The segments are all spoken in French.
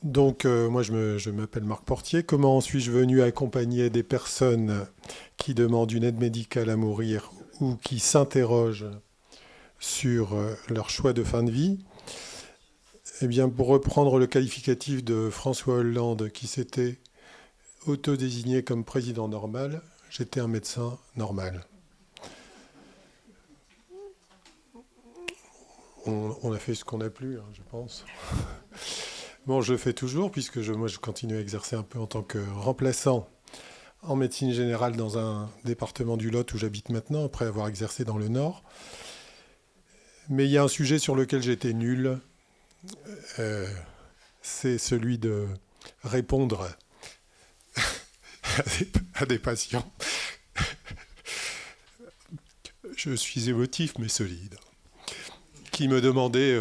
Donc, moi, je m'appelle Marc Portier. Comment suis-je venu accompagner des personnes qui demandent une aide médicale à mourir ou qui s'interrogent sur leur choix de fin de vie? Eh bien, pour reprendre le qualificatif de François Hollande, qui s'était autodésigné comme président normal, j'étais un médecin normal. On a fait ce qu'on a plu, hein, je pense. Bon, je le fais toujours, puisque moi, je continue à exercer un peu en tant que remplaçant en médecine générale dans un département du Lot où j'habite maintenant, après avoir exercé dans le Nord. Mais il y a un sujet sur lequel j'étais nul, euh, c'est celui de répondre à des patients. Je suis émotif mais solide, qui me demandaient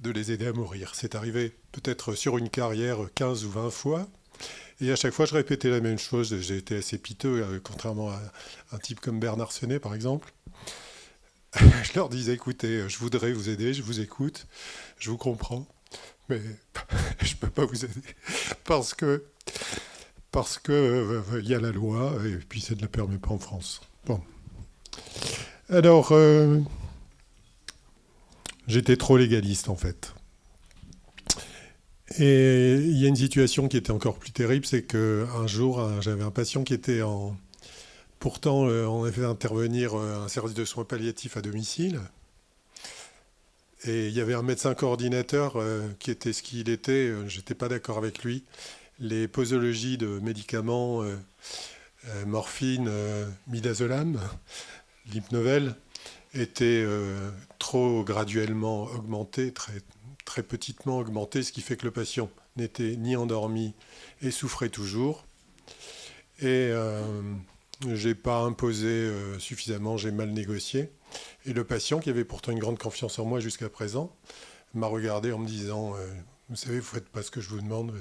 de les aider à mourir. C'est arrivé peut-être sur une carrière 15 ou 20 fois. Et à chaque fois, je répétais la même chose. J'ai été assez piteux, contrairement à un type comme Bernard Senet, par exemple. Je leur disais, écoutez, je voudrais vous aider, je vous écoute, je vous comprends, mais je ne peux pas vous aider parce que y a la loi et puis ça ne le permet pas en France. Bon. Alors, j'étais trop légaliste en fait. Et il y a une situation qui était encore plus terrible, c'est qu'un jour, j'avais un patient qui était en... Pourtant, on a fait intervenir un service de soins palliatifs à domicile. Et il y avait un médecin coordinateur qui était ce qu'il était. Je n'étais pas d'accord avec lui. Les posologies de médicaments, morphine, midazolam, l'hypnovel, étaient trop graduellement augmentées, très, très petitement augmentées, ce qui fait que le patient n'était ni endormi et souffrait toujours. Et j'ai pas imposé suffisamment, j'ai mal négocié. Et le patient, qui avait pourtant une grande confiance en moi jusqu'à présent, m'a regardé en me disant vous savez, vous faites pas ce que je vous demande.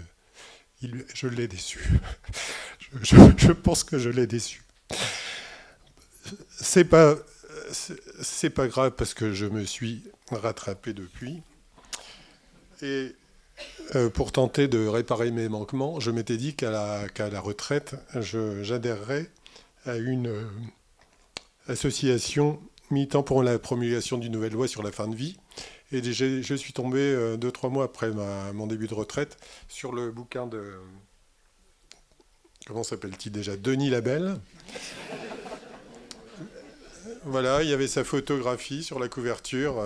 Je l'ai déçu. Je pense que je l'ai déçu. C'est pas, c'est pas grave parce que je me suis rattrapé depuis. Et pour tenter de réparer mes manquements, je m'étais dit qu'à la retraite, j'adhérerais à une association militant pour la promulgation d'une nouvelle loi sur la fin de vie. Et je suis tombé 2-3 mois après mon début de retraite sur le bouquin de... Comment s'appelle-t-il déjà? Denis Labelle. Voilà, il y avait sa photographie sur la couverture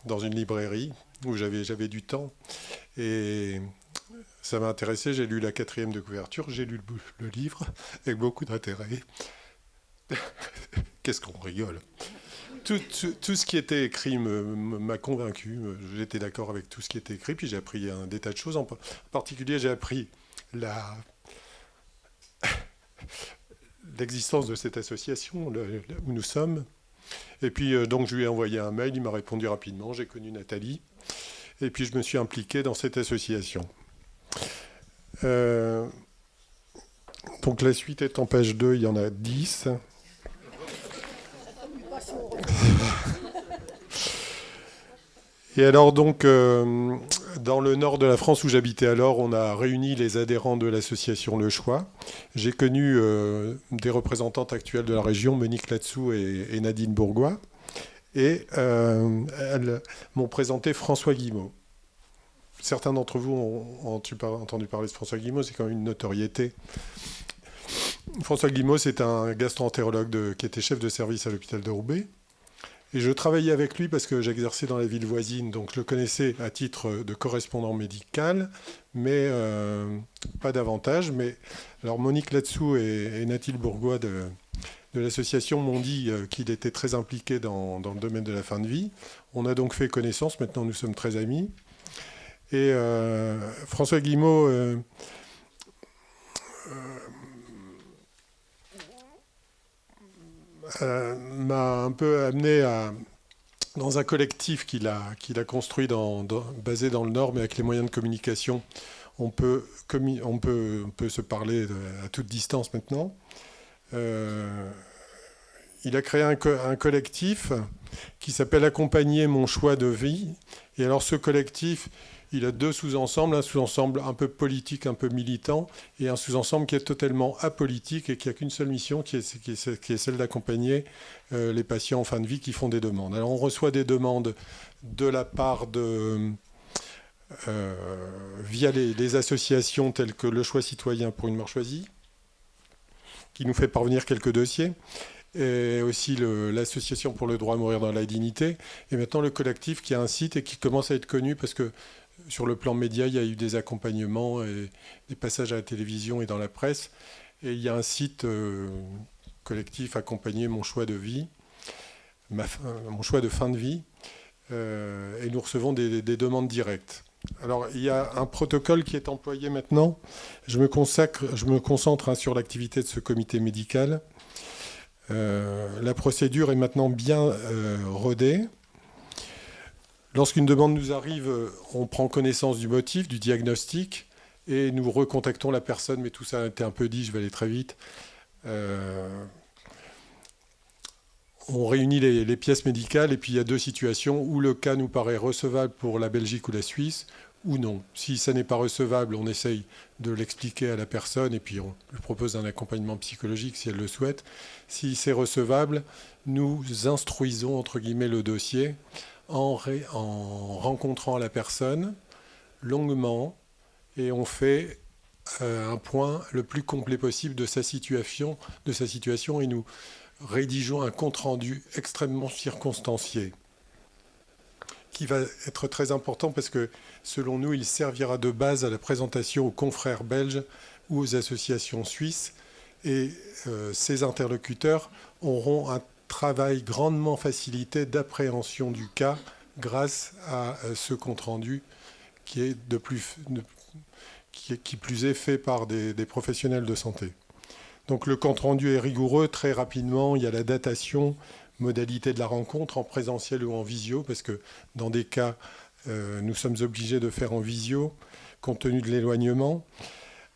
dans une librairie où j'avais du temps. Et ça m'a intéressé, j'ai lu la quatrième de couverture, j'ai lu le livre avec beaucoup d'intérêt. Qu'est-ce qu'on rigole? Tout ce qui était écrit m'a convaincu. J'étais d'accord avec tout ce qui était écrit. Puis j'ai appris des tas de choses. En particulier, j'ai appris l'existence de cette association où nous sommes. Et puis donc je lui ai envoyé un mail. Il m'a répondu rapidement. J'ai connu Nathalie. Et puis je me suis impliqué dans cette association. Euh, donc la suite est en page 2. Il y en a 10. Et alors donc, dans le nord de la France où j'habitais alors, on a réuni les adhérents de l'association Le Choix. J'ai connu des représentantes actuelles de la région, Monique Latsou et Nadine Bourgois. Et elles m'ont présenté François Guimot. Certains d'entre vous ont entendu parler de François Guimot, c'est quand même une notoriété. François Guimot, c'est un gastro-entérologue qui était chef de service à l'hôpital de Roubaix. Et je travaillais avec lui parce que j'exerçais dans la ville voisine, donc je le connaissais à titre de correspondant médical, mais pas davantage. Mais alors Monique Latsou et Nathilde Bourgois de l'association m'ont dit qu'il était très impliqué dans le domaine de la fin de vie. On a donc fait connaissance, maintenant nous sommes très amis. Et François Guimot m'a un peu amené dans un collectif qu'il a construit basé dans le Nord, mais avec les moyens de communication, on peut se parler à toute distance maintenant. Il a créé un collectif qui s'appelle Accompagner mon choix de vie. Et alors ce collectif, Il a deux sous-ensembles, un sous-ensemble un peu politique, un peu militant, et un sous-ensemble qui est totalement apolitique et qui n'a qu'une seule mission, qui est celle d'accompagner les patients en fin de vie qui font des demandes. Alors on reçoit des demandes de la part de... via les associations telles que Le Choix Citoyen pour une mort choisie, qui nous fait parvenir quelques dossiers, et aussi l'Association pour le droit à mourir dans la dignité, et maintenant le collectif qui a un site et qui commence à être connu parce que sur le plan média, il y a eu des accompagnements et des passages à la télévision et dans la presse, et il y a un site collectif accompagné Mon choix de vie, mon choix de fin de vie, et nous recevons des demandes directes. Alors, il y a un protocole qui est employé maintenant. Je me concentre sur l'activité de ce comité médical. La procédure est maintenant bien rodée. Lorsqu'une demande nous arrive, on prend connaissance du motif, du diagnostic, et nous recontactons la personne, mais tout ça a été un peu dit, je vais aller très vite. On réunit les pièces médicales et puis il y a deux situations où le cas nous paraît recevable pour la Belgique ou la Suisse ou non. Si ça n'est pas recevable, on essaye de l'expliquer à la personne et puis on lui propose un accompagnement psychologique si elle le souhaite. Si c'est recevable, nous instruisons entre guillemets le dossier en rencontrant la personne longuement et on fait un point le plus complet possible de sa situation et nous rédigeons un compte-rendu extrêmement circonstancié qui va être très important parce que, selon nous, il servira de base à la présentation aux confrères belges ou aux associations suisses. Et ces interlocuteurs auront un travail grandement facilité d'appréhension du cas grâce à ce compte-rendu qui est qui plus est fait par des professionnels de santé. Donc le compte-rendu est rigoureux, très rapidement, il y a la datation, modalité de la rencontre, en présentiel ou en visio, parce que dans des cas, nous sommes obligés de faire en visio, compte tenu de l'éloignement.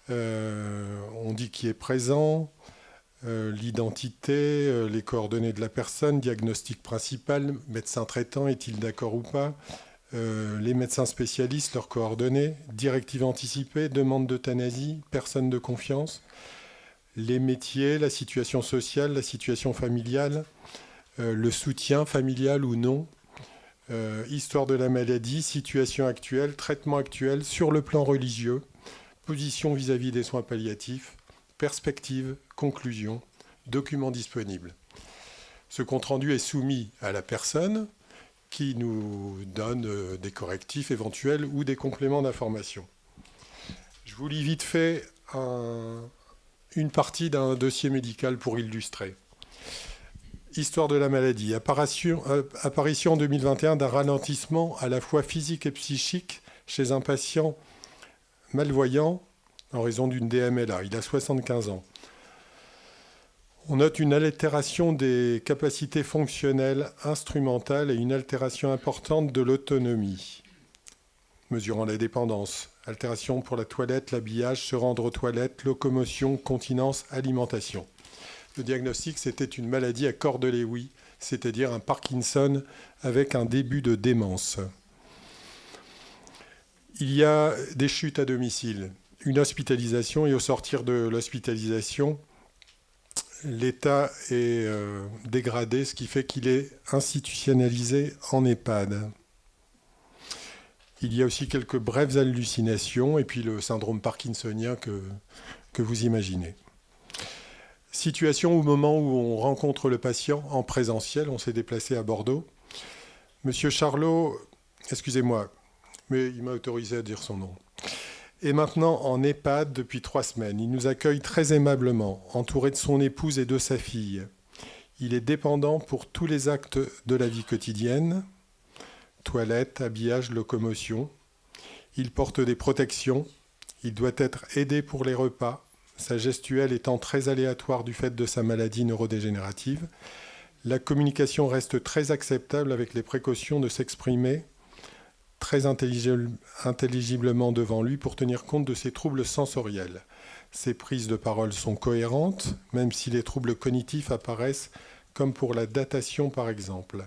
On dit qui est présent, l'identité, les coordonnées de la personne, diagnostic principal, médecin traitant, est-il d'accord ou pas, les médecins spécialistes, leurs coordonnées, directive anticipée, demande d'euthanasie, personne de confiance, les métiers, la situation sociale, la situation familiale, le soutien familial ou non, histoire de la maladie, situation actuelle, traitement actuel sur le plan religieux, position vis-à-vis des soins palliatifs, perspective, conclusion, documents disponibles. Ce compte-rendu est soumis à la personne qui nous donne des correctifs éventuels ou des compléments d'information. Je vous lis vite fait une partie d'un dossier médical pour illustrer. Histoire de la maladie. Apparition en 2021 d'un ralentissement à la fois physique et psychique chez un patient malvoyant en raison d'une DMLA. Il a 75 ans. On note une altération des capacités fonctionnelles instrumentales et une altération importante de l'autonomie, mesurant la dépendance. Altération pour la toilette, l'habillage, se rendre aux toilettes, locomotion, continence, alimentation. Le diagnostic, c'était une maladie à corps de Lewy, c'est-à-dire un Parkinson avec un début de démence. Il y a des chutes à domicile, une hospitalisation, et au sortir de l'hospitalisation, l'état est dégradé, ce qui fait qu'il est institutionnalisé en EHPAD. Il y a aussi quelques brèves hallucinations et puis le syndrome parkinsonien que vous imaginez. Situation au moment où on rencontre le patient en présentiel, on s'est déplacé à Bordeaux. Monsieur Charlot, excusez-moi, mais il m'a autorisé à dire son nom, est maintenant en EHPAD depuis 3 semaines. Il nous accueille très aimablement, entouré de son épouse et de sa fille. Il est dépendant pour tous les actes de la vie quotidienne, toilette, habillage, locomotion. Il porte des protections. Il doit être aidé pour les repas, sa gestuelle étant très aléatoire du fait de sa maladie neurodégénérative. La communication reste très acceptable avec les précautions de s'exprimer très intelligiblement devant lui pour tenir compte de ses troubles sensoriels. Ses prises de parole sont cohérentes, même si les troubles cognitifs apparaissent, comme pour la datation par exemple.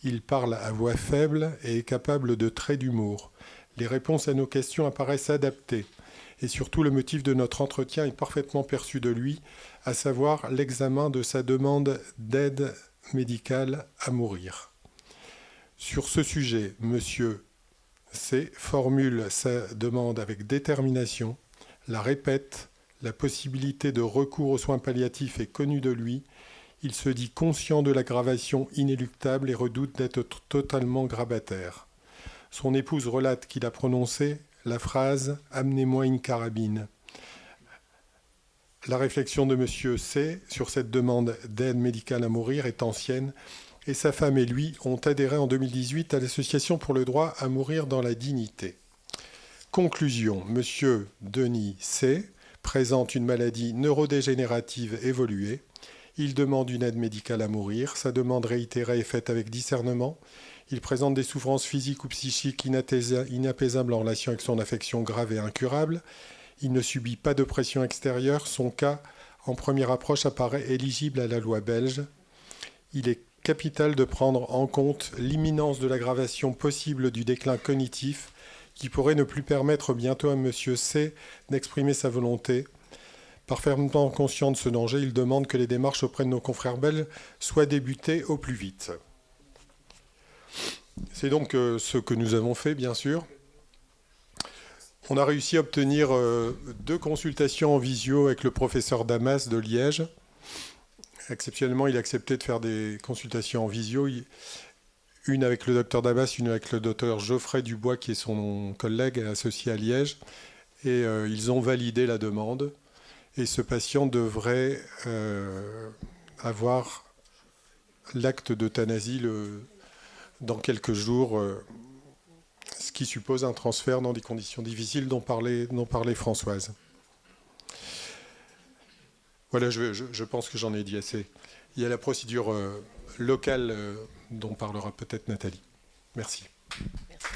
Il parle à voix faible et est capable de traits d'humour. Les réponses à nos questions apparaissent adaptées. Et surtout, le motif de notre entretien est parfaitement perçu de lui, à savoir l'examen de sa demande d'aide médicale à mourir. Sur ce sujet, Monsieur C. formule sa demande avec détermination, la répète, la possibilité de recours aux soins palliatifs est connue de lui, il se dit conscient de l'aggravation inéluctable et redoute d'être totalement grabataire. Son épouse relate qu'il a prononcé la phrase « Amenez-moi une carabine ». La réflexion de M. C. sur cette demande d'aide médicale à mourir est ancienne et sa femme et lui ont adhéré en 2018 à l'Association pour le droit à mourir dans la dignité. Conclusion, M. Denis C. présente une maladie neurodégénérative évoluée. Il demande une aide médicale à mourir. Sa demande réitérée est faite avec discernement. Il présente des souffrances physiques ou psychiques inapaisables en relation avec son affection grave et incurable. Il ne subit pas de pression extérieure. Son cas, en première approche, apparaît éligible à la loi belge. Il est capital de prendre en compte l'imminence de l'aggravation possible du déclin cognitif qui pourrait ne plus permettre bientôt à M. C. d'exprimer sa volonté. Parfaitement conscient de ce danger, il demande que les démarches auprès de nos confrères belges soient débutées au plus vite. C'est donc ce que nous avons fait, bien sûr. On a réussi à obtenir 2 consultations en visio avec le professeur Damas de Liège. Exceptionnellement, il a accepté de faire des consultations en visio. Une avec le docteur Damas, une avec le docteur Geoffrey Dubois, qui est son collègue associé à Liège. Et ils ont validé la demande. Et ce patient devrait avoir l'acte d'euthanasie dans quelques jours, ce qui suppose un transfert dans des conditions difficiles dont parlait Françoise. Voilà, je pense que j'en ai dit assez. Il y a la procédure locale dont parlera peut-être Nathalie. Merci. Merci.